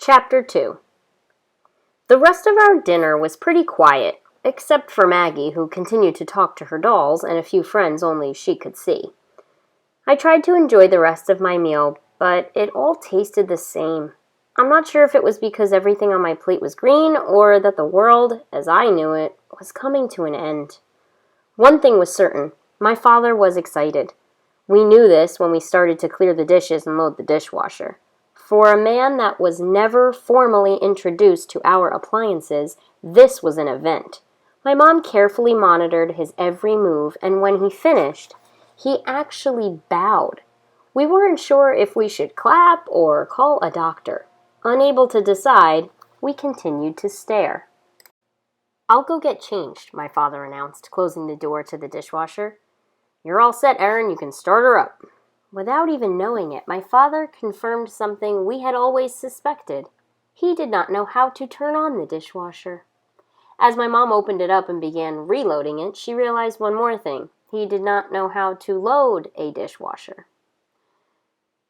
Chapter 2. The rest of our dinner was pretty quiet, except for Maggie, who continued to talk to her dolls and a few friends only she could see. I tried to enjoy the rest of my meal, but it all tasted the same. I'm not sure if it was because everything on my plate was green or that the world, as I knew it, was coming to an end. One thing was certain, my father was excited. We knew this when we started to clear the dishes and load the dishwasher. For a man that was never formally introduced to our appliances, this was an event. My mom carefully monitored his every move, and when he finished, he actually bowed. We weren't sure if we should clap or call a doctor. Unable to decide, we continued to stare. "I'll go get changed," my father announced, closing the door to the dishwasher. "You're all set, Erin. You can start her up." Without even knowing it, my father confirmed something we had always suspected. He did not know how to turn on the dishwasher. As my mom opened it up and began reloading it, she realized one more thing. He did not know how to load a dishwasher.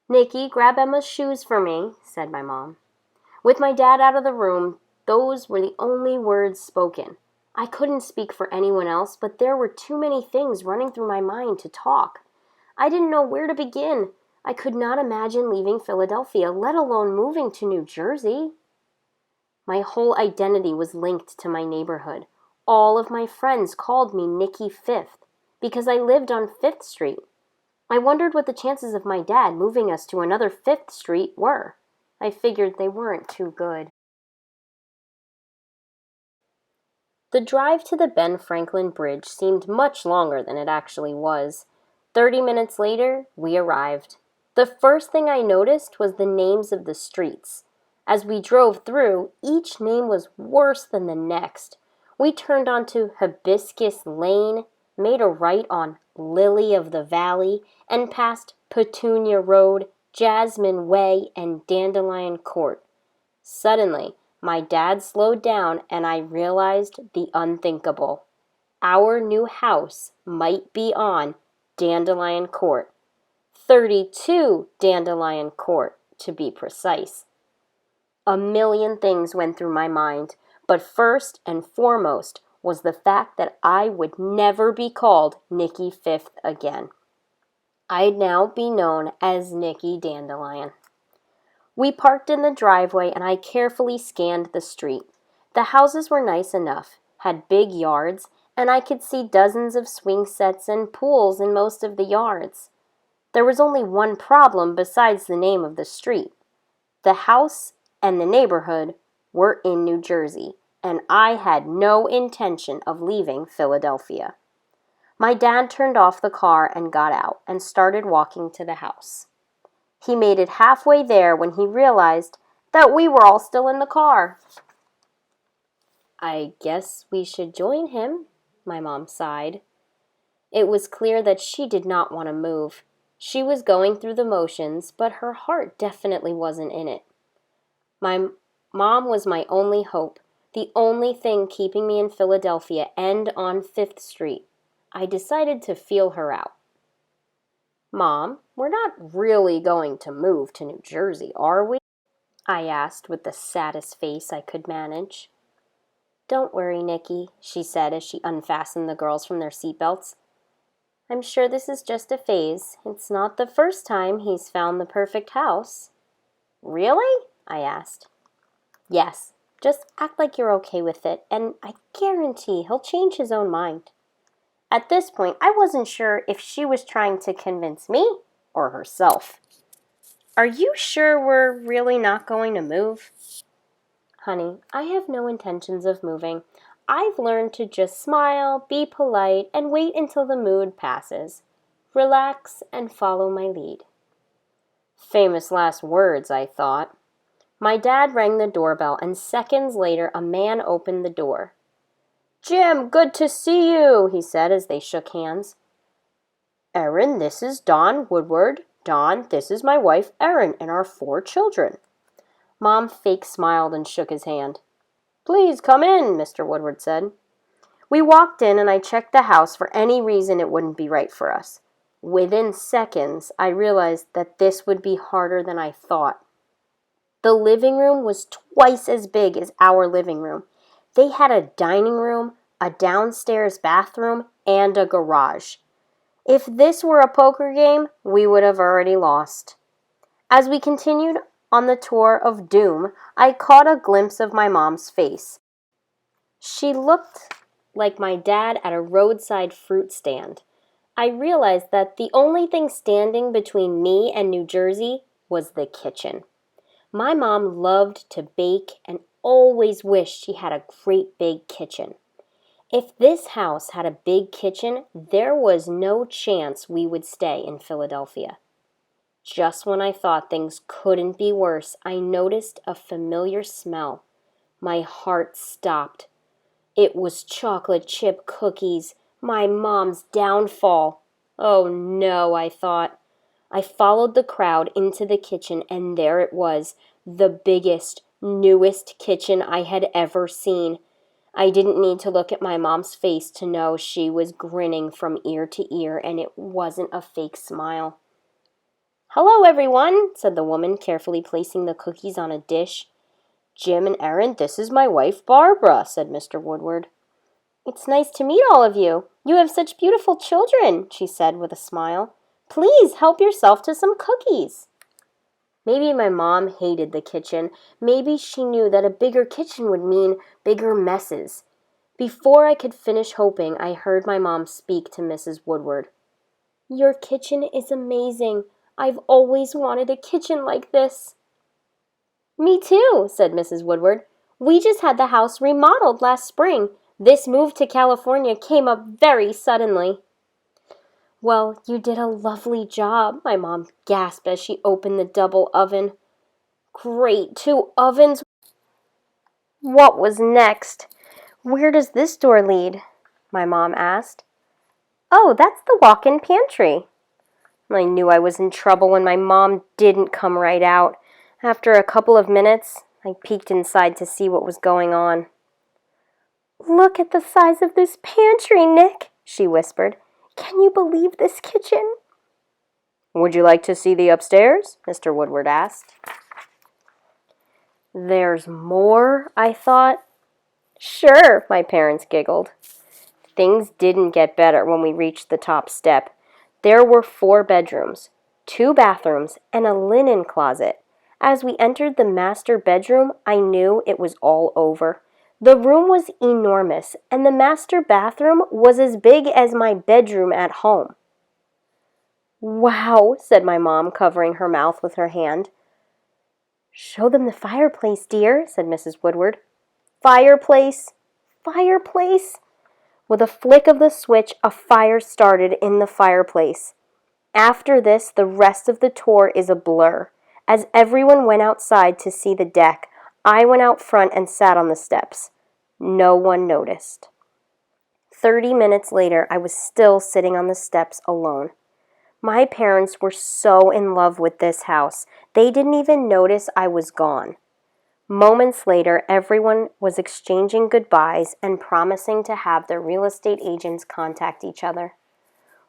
"Nikki, grab Emma's shoes for me," said my mom. With my dad out of the room, those were the only words spoken. I couldn't speak for anyone else, but there were too many things running through my mind to talk. I didn't know where to begin. I could not imagine leaving Philadelphia, let alone moving to New Jersey. My whole identity was linked to my neighborhood. All of my friends called me Nikki Fifth because I lived on 5th Street. I wondered what the chances of my dad moving us to another 5th Street were. I figured they weren't too good. The drive to the Ben Franklin Bridge seemed much longer than it actually was. 30 minutes later, we arrived. The first thing I noticed was the names of the streets. As we drove through, each name was worse than the next. We turned onto Hibiscus Lane, made a right on Lily of the Valley, and passed Petunia Road, Jasmine Way, and Dandelion Court. Suddenly, my dad slowed down and I realized the unthinkable. Our new house might be on Dandelion Court. 32 Dandelion Court, to be precise. A million things went through my mind, but first and foremost was the fact that I would never be called Nikki Fifth again. I'd now be known as Nikki Dandelion. We parked in the driveway and I carefully scanned the street. The houses were nice enough, had big yards, and I could see dozens of swing sets and pools in most of the yards. There was only one problem besides the name of the street. The house and the neighborhood were in New Jersey, and I had no intention of leaving Philadelphia. My dad turned off the car and got out and started walking to the house. He made it halfway there when he realized that we were all still in the car. "I guess we should join him," my mom sighed. It was clear that she did not want to move. She was going through the motions, but her heart definitely wasn't in it. My mom was my only hope, the only thing keeping me in Philadelphia and on 5th Street. I decided to feel her out. "Mom, we're not really going to move to New Jersey, are we?" I asked with the saddest face I could manage. "Don't worry, Nikki," she said as she unfastened the girls from their seatbelts. "I'm sure this is just a phase. It's not the first time he's found the perfect house." "Really?" I asked. "Yes, just act like you're okay with it, and I guarantee he'll change his own mind." At this point, I wasn't sure if she was trying to convince me or herself. "Are you sure we're really not going to move?" "Honey, I have no intentions of moving. I've learned to just smile, be polite, and wait until the mood passes. Relax and follow my lead." Famous last words, I thought. My dad rang the doorbell, and seconds later a man opened the door. "Jim, good to see you," he said as they shook hands. "Erin, this is Don Woodward. Don, this is my wife, Erin, and our 4 children. Mom fake smiled and shook his hand. "Please come in," Mr. Woodward said. We walked in and I checked the house for any reason it wouldn't be right for us. Within seconds, I realized that this would be harder than I thought. The living room was twice as big as our living room. They had a dining room, a downstairs bathroom, and a garage. If this were a poker game, we would have already lost. As we continued on the tour of doom, I caught a glimpse of my mom's face. She looked like my dad at a roadside fruit stand. I realized that the only thing standing between me and New Jersey was the kitchen. My mom loved to bake and always wished she had a great big kitchen. If this house had a big kitchen, there was no chance we would stay in Philadelphia. Just when I thought things couldn't be worse, I noticed a familiar smell. My heart stopped. It was chocolate chip cookies, my mom's downfall. Oh no, I thought. I followed the crowd into the kitchen, and there it was, the biggest, newest kitchen I had ever seen. I didn't need to look at my mom's face to know she was grinning from ear to ear, and it wasn't a fake smile. "Hello, everyone," said the woman, carefully placing the cookies on a dish. "Jim and Erin, this is my wife, Barbara," said Mr. Woodward. "It's nice to meet all of you. You have such beautiful children," she said with a smile. "Please help yourself to some cookies." Maybe my mom hated the kitchen. Maybe she knew that a bigger kitchen would mean bigger messes. Before I could finish hoping, I heard my mom speak to Mrs. Woodward. "Your kitchen is amazing. I've always wanted a kitchen like this." "Me too," said Mrs. Woodward. "We just had the house remodeled last spring. This move to California came up very suddenly." "Well, you did a lovely job," my mom gasped as she opened the double oven. "Great, 2 ovens." What was next? "Where does this door lead?" my mom asked. "Oh, that's the walk-in pantry." I knew I was in trouble when my mom didn't come right out. After a couple of minutes, I peeked inside to see what was going on. "Look at the size of this pantry, Nick," she whispered. "Can you believe this kitchen?" "Would you like to see the upstairs?" Mr. Woodward asked. "There's more?" I thought. "Sure," my parents giggled. Things didn't get better when we reached the top step. There were 4 bedrooms, 2 bathrooms, and a linen closet. As we entered the master bedroom, I knew it was all over. The room was enormous, and the master bathroom was as big as my bedroom at home. "Wow," said my mom, covering her mouth with her hand. "Show them the fireplace, dear," said Mrs. Woodward. "Fireplace? Fireplace?" With a flick of the switch, a fire started in the fireplace. After this, the rest of the tour is a blur. As everyone went outside to see the deck, I went out front and sat on the steps. No one noticed. 30 minutes later, I was still sitting on the steps alone. My parents were so in love with this house, they didn't even notice I was gone. Moments later, everyone was exchanging goodbyes and promising to have their real estate agents contact each other.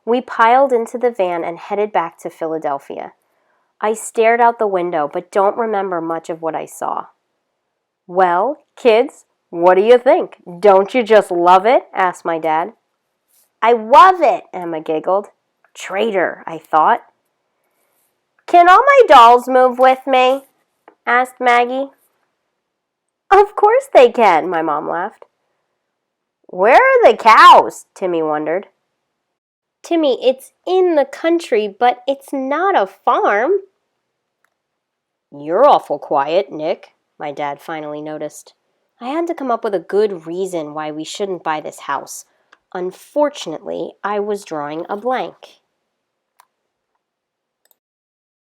We piled into the van and headed back to Philadelphia. I stared out the window, but don't remember much of what I saw. "Well, kids, what do you think? Don't you just love it?" asked my dad. "I love it," Emma giggled. Traitor, I thought. "Can all my dolls move with me?" asked Maggie. "Of course they can," my mom laughed. "Where are the cows?" Timmy wondered. "Timmy, it's in the country, but it's not a farm." "You're awful quiet, Nick," my dad finally noticed. I had to come up with a good reason why we shouldn't buy this house. Unfortunately, I was drawing a blank.